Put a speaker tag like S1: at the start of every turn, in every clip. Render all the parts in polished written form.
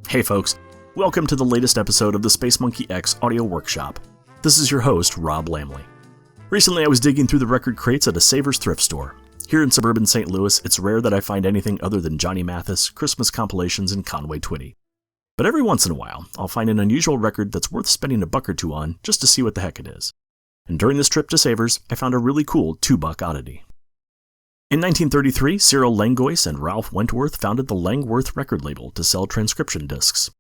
S1: Hey folks, welcome to the latest episode of the Space Monkey X audio workshop. This is your host, Rob Lamley. Recently I was digging through the record crates at a Savers thrift store. Here in suburban St. Louis, it's rare that I find anything other than Johnny Mathis, Christmas compilations, and Conway Twitty. But every once in a while, I'll find an unusual record that's worth spending $1 or $2 on just to see what the heck it is. And during this trip to Savers, I found a really cool $2 oddity. In 1933, Cyril Langlois and Ralph Wentworth founded the Langworth record label to sell transcription discs.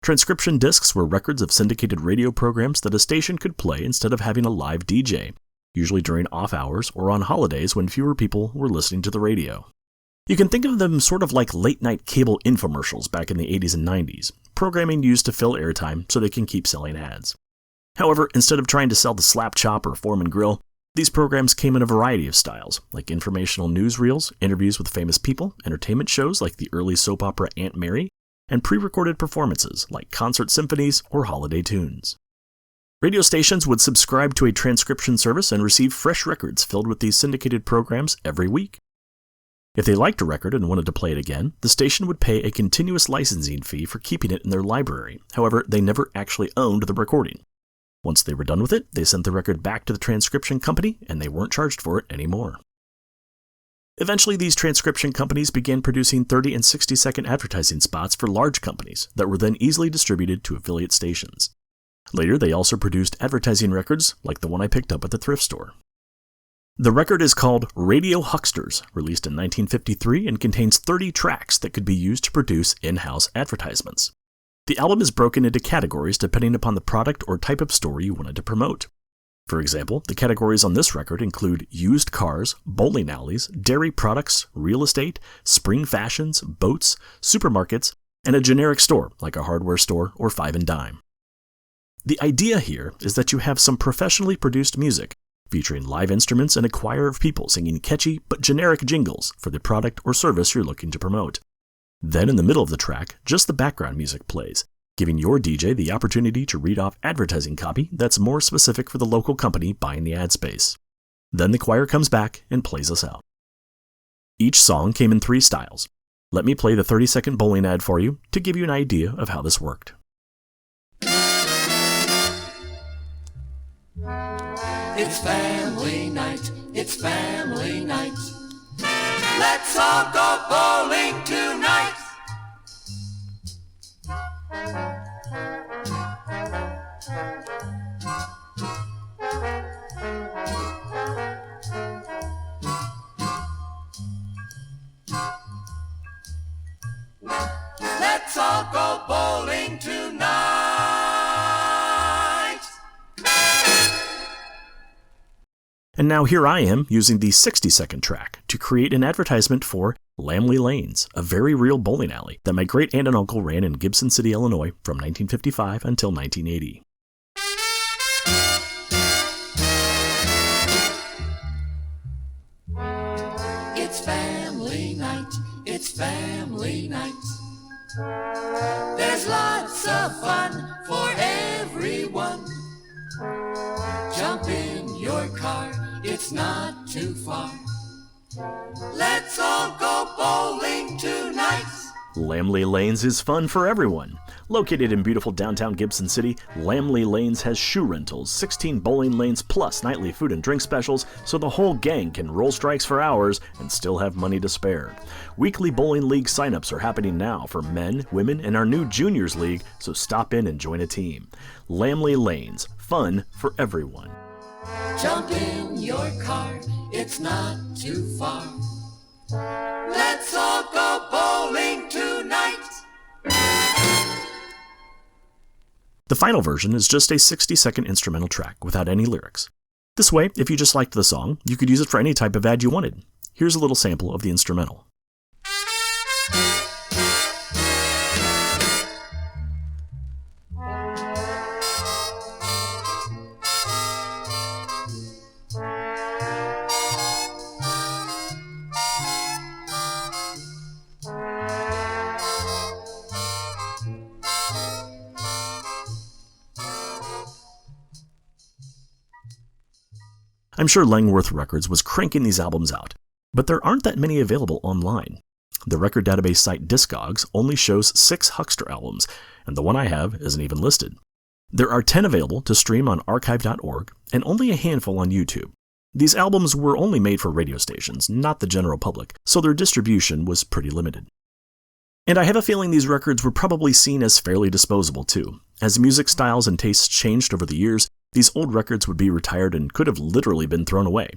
S1: Transcription discs were records of syndicated radio programs that a station could play instead of having a live DJ, usually during off hours or on holidays when fewer people were listening to the radio. You can think of them sort of like late-night cable infomercials back in the 80s and 90s, programming used to fill airtime so they can keep selling ads. However, instead of trying to sell the Slap Chop or Foreman Grill, these programs came in a variety of styles, like informational newsreels, interviews with famous people, entertainment shows like the early soap opera Aunt Mary, and pre-recorded performances like concert symphonies or holiday tunes. Radio stations would subscribe to a transcription service and receive fresh records filled with these syndicated programs every week. If they liked a record and wanted to play it again, the station would pay a continuous licensing fee for keeping it in their library. However, they never actually owned the recording. Once they were done with it, they sent the record back to the transcription company, and they weren't charged for it anymore. Eventually, these transcription companies began producing 30 and 60-second advertising spots for large companies that were then easily distributed to affiliate stations. Later, they also produced advertising records like the one I picked up at the thrift store. The record is called Radio Hucksters, released in 1953, and contains 30 tracks that could be used to produce in-house advertisements. The album is broken into categories depending upon the product or type of story you wanted to promote. For example, the categories on this record include used cars, bowling alleys, dairy products, real estate, spring fashions, boats, supermarkets, and a generic store like a hardware store or Five and Dime. The idea here is that you have some professionally produced music featuring live instruments and a choir of people singing catchy but generic jingles for the product or service you're looking to promote. Then in the middle of the track, just the background music plays, giving your DJ the opportunity to read off advertising copy that's more specific for the local company buying the ad space. Then the choir comes back and plays us out. Each song came in 3 styles. Let me play the 30-second bowling ad for you to give you an idea of how this worked.
S2: It's family night, it's family night. Let's all go bowling tonight. Let's all go bowling tonight.
S1: And now here I am using the 60-second track to create an advertisement for Lamley Lanes, a very real bowling alley that my great aunt and uncle ran in Gibson City, Illinois from 1955 until 1980.
S2: It's family night, it's family night. There's lots of fun for everyone. Jump in your car, it's not too far. Let's all go bowling tonight.
S1: Lamley Lanes is fun for everyone. Located in beautiful downtown Gibson City, Lamley Lanes has shoe rentals, 16 bowling lanes plus nightly food and drink specials, so the whole gang can roll strikes for hours and still have money to spare. Weekly bowling league signups are happening now for men, women, and our new juniors league, so stop in and join a team. Lamley Lanes, fun for everyone.
S2: Jump in your car, it's not too far. Let's all go bowling tonight.
S1: The final version is just a 60-second instrumental track without any lyrics. This way, if you just liked the song, you could use it for any type of ad you wanted. Here's a little sample of the instrumental. I'm sure Langworth Records was cranking these albums out, but there aren't that many available online. The record database site Discogs only shows 6 Huckster albums, and the one I have isn't even listed. There are 10 available to stream on archive.org, and only a handful on YouTube. These albums were only made for radio stations, not the general public, so their distribution was pretty limited. And I have a feeling these records were probably seen as fairly disposable too. As music styles and tastes changed over the years, these old records would be retired and could have literally been thrown away.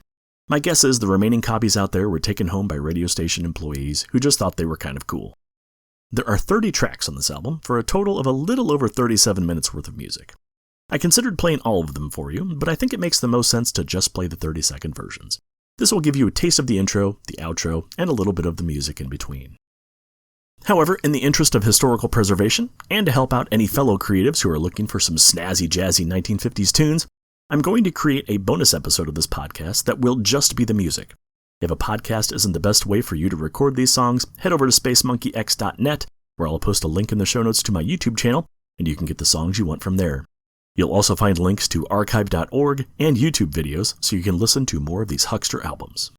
S1: My guess is the remaining copies out there were taken home by radio station employees who just thought they were kind of cool. There are 30 tracks on this album for a total of a little over 37 minutes worth of music. I considered playing all of them for you, but I think it makes the most sense to just play the 30-second versions. This will give you a taste of the intro, the outro, and a little bit of the music in between. However, in the interest of historical preservation, and to help out any fellow creatives who are looking for some snazzy, jazzy 1950s tunes, I'm going to create a bonus episode of this podcast that will just be the music. If a podcast isn't the best way for you to record these songs, head over to spacemonkeyx.net, where I'll post a link in the show notes to my YouTube channel, and you can get the songs you want from there. You'll also find links to archive.org and YouTube videos so you can listen to more of these Huckster albums.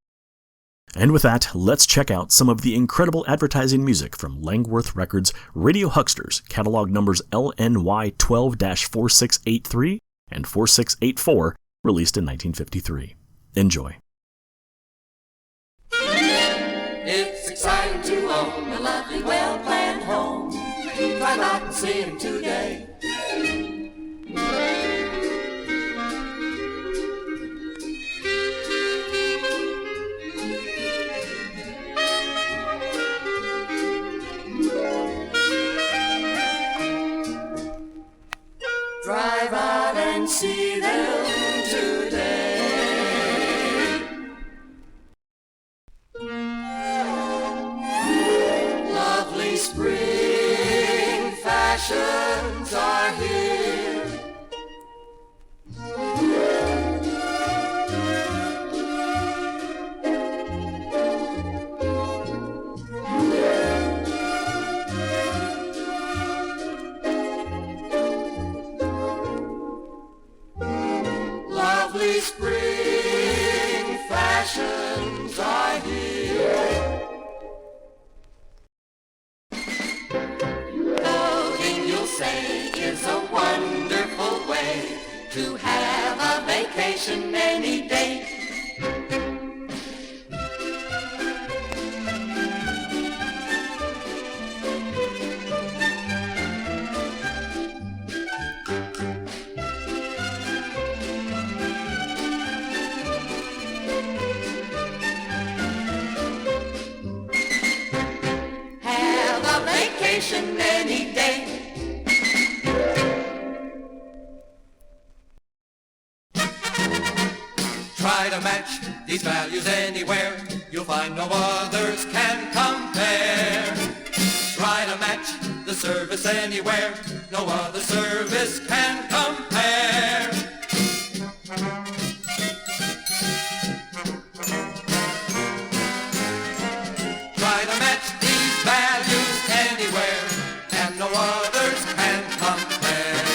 S1: And with that, let's check out some of the incredible advertising music from Langworth Records' Radio Hucksters, catalog numbers LNY 12-4683 and 4684, released in 1953. Enjoy.
S2: It's exciting to own a lovely, well-planned home. Drive out and see him today. Drive out and see them today. Lovely spring fashions are here. Lovely spring fashions are here. Clothing, you'll say, is a wonderful way to have a vacation any day. Any day. Try to match these values anywhere, you'll find no others can compare. Try to match the service anywhere, no other service can compare. Try to match these values anywhere, and no others can compare.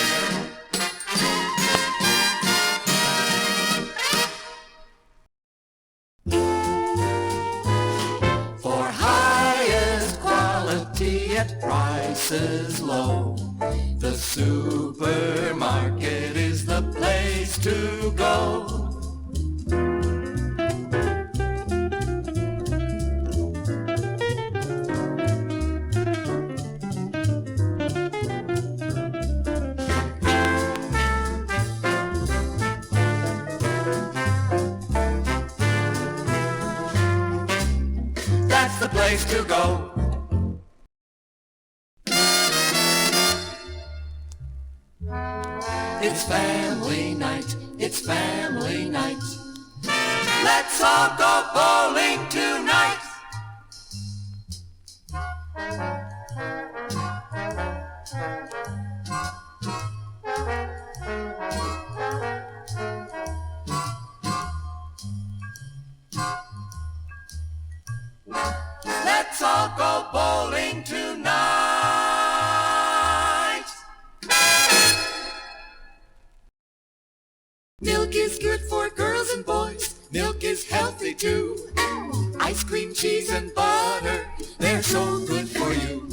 S2: For highest quality at prices low, the supermarket is the place to go. That's the place to go. It's family night, it's family night. Let's all go bowling tonight. Let's all go bowling tonight. Milk is good for girls and boys. Milk is healthy too. Ice cream, cheese, and butter, they're so good for you.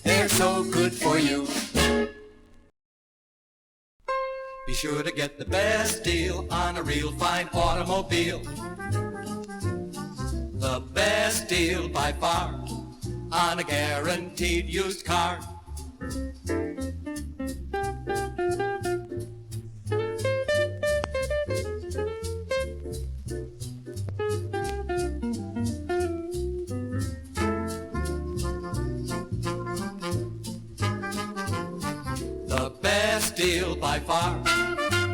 S2: They're so good for you. Be sure to get the best deal on a real fine automobile. The best deal by far on a guaranteed used car. The best deal by far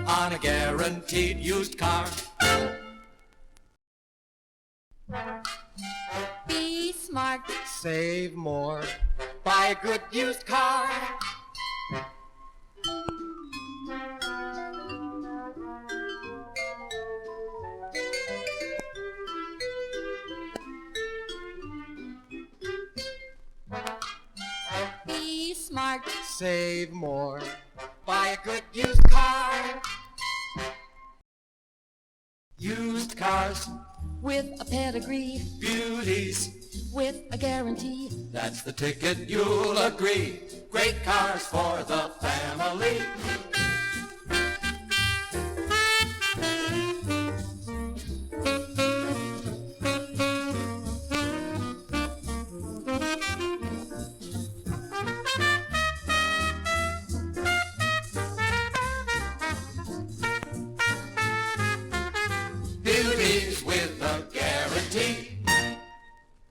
S2: on a guaranteed used car.
S3: Be smart.
S2: Save more. Buy a good used car.
S3: Be smart.
S2: Save more. Buy a good used car. Used cars,
S3: With a pedigree,
S2: beauties,
S3: with a guarantee.
S2: that's the ticket, you'll agree. Great cars for the family.